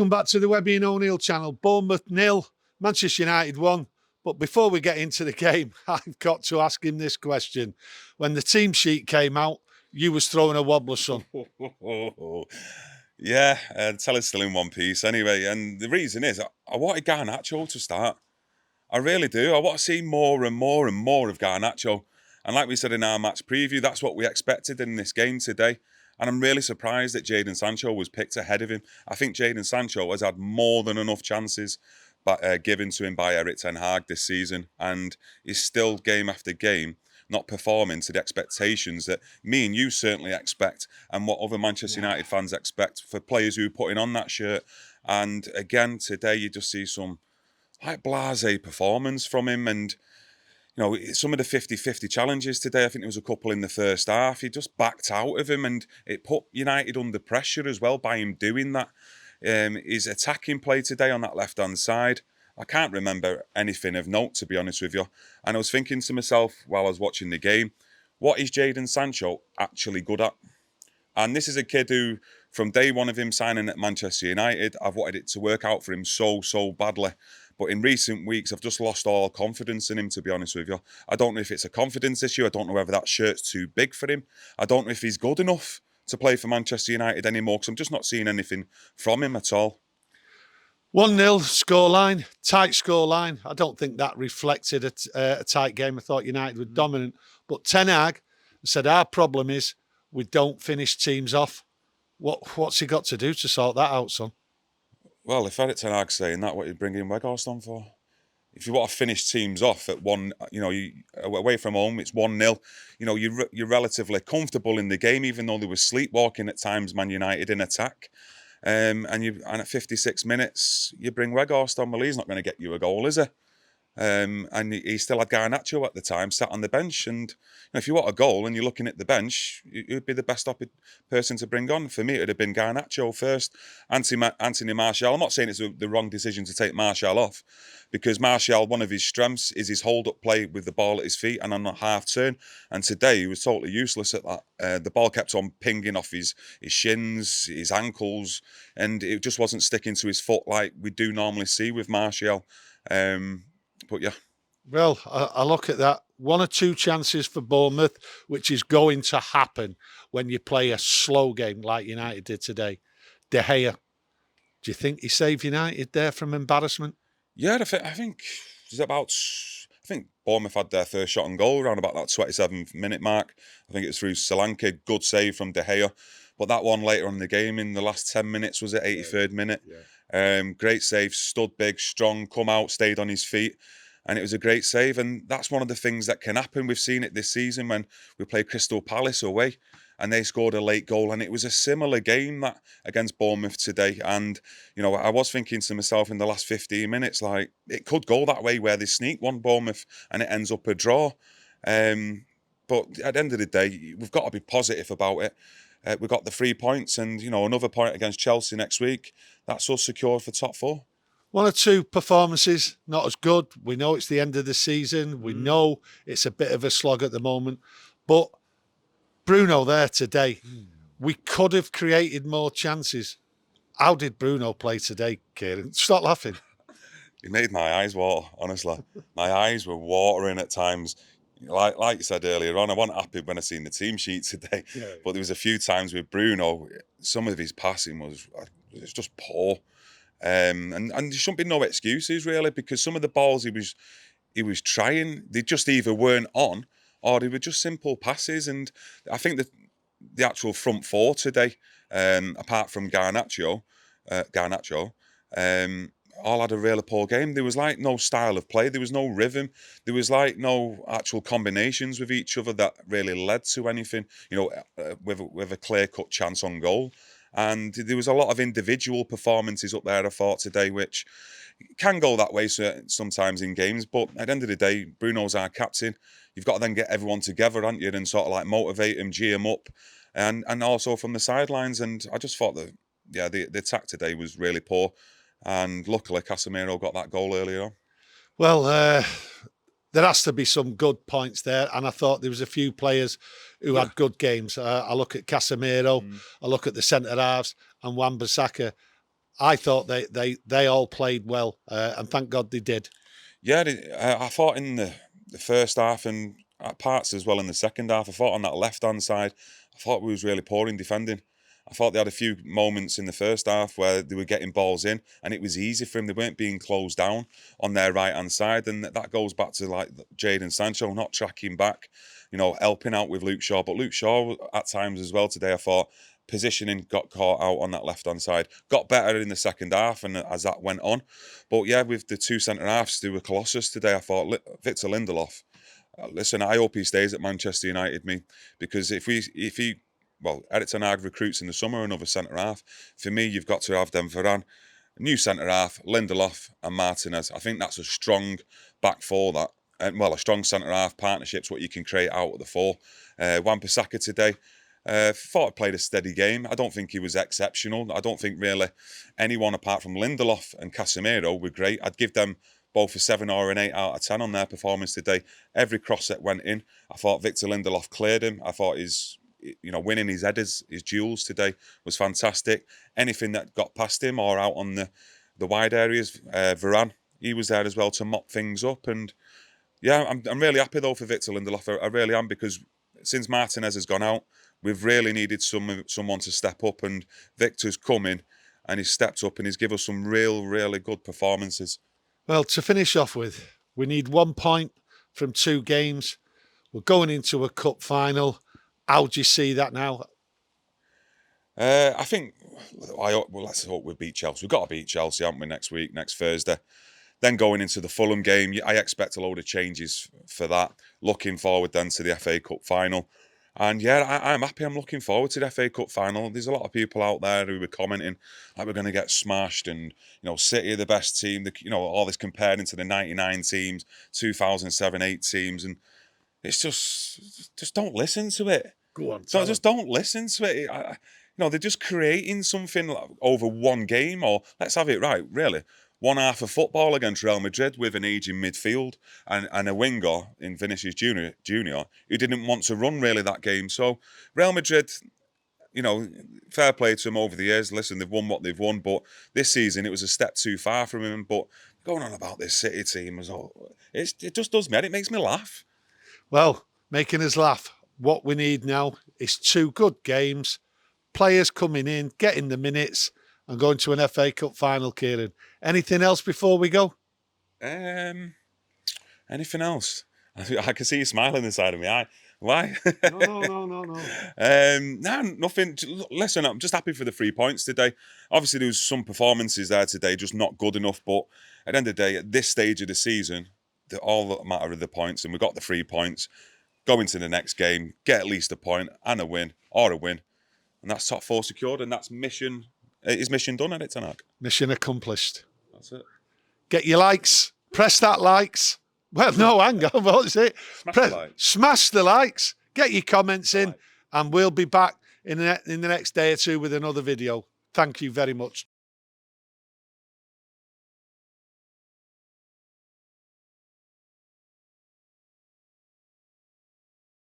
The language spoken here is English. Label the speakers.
Speaker 1: Welcome back to the Webby and O'Neill channel. Bournemouth 0, Manchester United 1. But before we get into the game, I've got to ask him this question. When the team sheet came out, you was throwing a wobbler, son.
Speaker 2: Yeah, Teller's still in one piece anyway. And the reason is, I wanted Garnacho to start. I really do. I want to see more and more and more of Garnacho. And like we said in our match preview, that's what we expected in this game today. And I'm really surprised that Jadon Sancho was picked ahead of him. I think Jadon Sancho has had more than enough chances given to him by Erik ten Hag this season. And he's still, game after game, not performing to the expectations that me and you certainly expect and what other Manchester United fans expect for players who are putting on that shirt. And again, today you just see some like blasé performance from him. And you know, some of the 50-50 challenges today, I think there was a couple in the first half, he just backed out of him and it put United under pressure as well by him doing that. His attacking play today on that left-hand side, I can't remember anything of note, to be honest with you. And I was thinking to myself while I was watching the game, what is Jadon Sancho actually good at? And this is a kid who, from day one of him signing at Manchester United, I've wanted it to work out for him so badly. But in recent weeks, I've just lost all confidence in him, to be honest with you. I don't know if it's a confidence issue. I don't know whether that shirt's too big for him. I don't know if he's good enough to play for Manchester United anymore, because I'm just not seeing anything from him at all.
Speaker 1: 1-0 scoreline, tight scoreline. I don't think that reflected a tight game. I thought United were dominant. But Ten Hag said our problem is we don't finish teams off. What's he got to do to sort that out, son?
Speaker 2: Well, if Erik ten Hag's saying that, what are you bringing Weghorst on for? If you want to finish teams off at one, away from home, it's 1-0. You know, you're relatively comfortable in the game, even though they were sleepwalking at times, Man United, in attack. And at 56 minutes, you bring Weghorst on. Well, he's not going to get you a goal, is he? And he still had Garnacho at the time, sat on the bench. And you know, if you want a goal and you're looking at the bench, it would be the best person to bring on. For me, it would have been Garnacho first. Anthony Martial. I'm not saying it's the wrong decision to take Martial off, because Martial, one of his strengths is his hold-up play with the ball at his feet and on a half-turn. And today, he was totally useless at that. The ball kept on pinging off his shins, his ankles, and it just wasn't sticking to his foot like we do normally see with Martial. But yeah.
Speaker 1: Well, I look at that. 1 or 2 chances for Bournemouth, which is going to happen when you play a slow game like United did today. De Gea, do you think he saved United there from embarrassment?
Speaker 2: Yeah, I think it's about. I think Bournemouth had their first shot on goal around about that 27th minute mark. I think it was through Solanke. Good save from De Gea. But that one later on in the game, in the last 10 minutes, was it 83rd minute? Yeah. Great save, stood big, strong, come out, stayed on his feet. And it was a great save. And that's one of the things that can happen. We've seen it this season when we played Crystal Palace away and they scored a late goal. And it was a similar game that against Bournemouth today. And, you know, I was thinking to myself in the last 15 minutes, like, it could go that way where they sneak one Bournemouth and it ends up a draw. But at the end of the day, we've got to be positive about it. We got the 3 points and, you know, another point against Chelsea next week. That's us secured for top 4.
Speaker 1: 1 or 2 performances, not as good. We know it's the end of the season. We know it's a bit of a slog at the moment. But Bruno there today, we could have created more chances. How did Bruno play today, Kieron? Stop laughing.
Speaker 2: He made my eyes water, honestly. My eyes were watering at times. Like you said earlier on, I wasn't happy when I seen the team sheet today. Yeah. But there was a few times with Bruno, some of his passing was just poor. And there shouldn't be no excuses really, because some of the balls he was trying, they just either weren't on or they were just simple passes. And I think that the actual front 4 today, apart from Garnacho, all had a really poor game. There was like no style of play. There was no rhythm. There was like no actual combinations with each other that really led to anything, you know, with a clear-cut chance on goal. And there was a lot of individual performances up there, I thought, today, which can go that way sometimes in games. But at the end of the day, Bruno's our captain. You've got to then get everyone together, haven't you, and sort of like motivate them, G them up, and also from the sidelines. And I just thought that, yeah, the attack today was really poor. And luckily, Casemiro got that goal earlier on.
Speaker 1: Well, there has to be some good points there. And I thought there was a few players who had good games. I look at Casemiro, I look at the centre-halves and Wan-Bissaka. I thought they all played well, and thank God they did.
Speaker 2: Yeah, I thought in the first half and at parts as well in the second half, I thought on that left-hand side, I thought we was really poor in defending. I thought they had a few moments in the first half where they were getting balls in and it was easy for them. They weren't being closed down on their right-hand side. And that goes back to like Jadon Sancho not tracking back, helping out with Luke Shaw. But Luke Shaw at times as well today, I thought, positioning got caught out on that left-hand side. Got better in the second half and as that went on. But yeah, with the two centre-halves, they were colossus today. I thought Victor Lindelof, listen, I hope he stays at Manchester United, because if he Eric Ten Hag recruits in the summer another centre-half, for me, you've got to have them Varane, new centre-half, Lindelof and Martinez. I think that's a strong back four, that. And, a strong centre-half partnerships, what you can create out of the four. Wan-Bissaka today, thought he played a steady game. I don't think he was exceptional. I don't think really anyone apart from Lindelof and Casemiro were great. I'd give them both a 7 or an 8 out of 10 on their performance today. Every cross that went in, I thought Victor Lindelof cleared him. I thought winning his headers, his duels today was fantastic. Anything that got past him or out on the wide areas, Varane, he was there as well to mop things up. And yeah, I'm really happy though for Victor Lindelof. I really am, because since Martinez has gone out, we've really needed someone to step up, and Victor's come in and he's stepped up and he's given us some really good performances.
Speaker 1: Well, to finish off with, we need 1 point from 2 games. We're going into a cup final. How do you see that now?
Speaker 2: I think, let's hope we beat Chelsea. We've got to beat Chelsea, haven't we, next Thursday. Then going into the Fulham game, I expect a load of changes for that. Looking forward then to the FA Cup final. And yeah, I'm happy. I'm looking forward to the FA Cup final. There's a lot of people out there who were commenting like we're going to get smashed, and City are the best team. All this comparing to the '99 teams, 2007-8 teams, and it's just don't listen to it.
Speaker 1: Go on.
Speaker 2: So just don't listen to it. They're just creating something over one game, or let's have it right, really. One half of football against Real Madrid with an aging midfield and a winger in Vinicius Junior who didn't want to run really that game. So Real Madrid, fair play to them over the years. Listen, they've won what they've won, but this season it was a step too far from him. But going on about this City team as well, it just does me. It makes me laugh.
Speaker 1: Well, making us laugh. What we need now is 2 good games, players coming in, getting the minutes, and going to an FA Cup final, Kieron. Anything else before we go?
Speaker 2: Anything else? I can see you smiling inside of my eye. Why?
Speaker 1: No.
Speaker 2: No, nothing. Listen, I'm just happy for the 3 points today. Obviously, there was some performances there today, just not good enough. But at the end of the day, at this stage of the season, all that matter are the points, and we got the 3 points. Go into the next game, get at least a point and a win, and that's top 4 secured, and that's mission. Is mission done, Eric Ten Hag?
Speaker 1: Mission accomplished.
Speaker 2: That's it.
Speaker 1: Get your likes. Press that likes. Well, no, hang on. What is it? Smash the likes. Get your comments in, and we'll be back in the next day or 2 with another video. Thank you very much.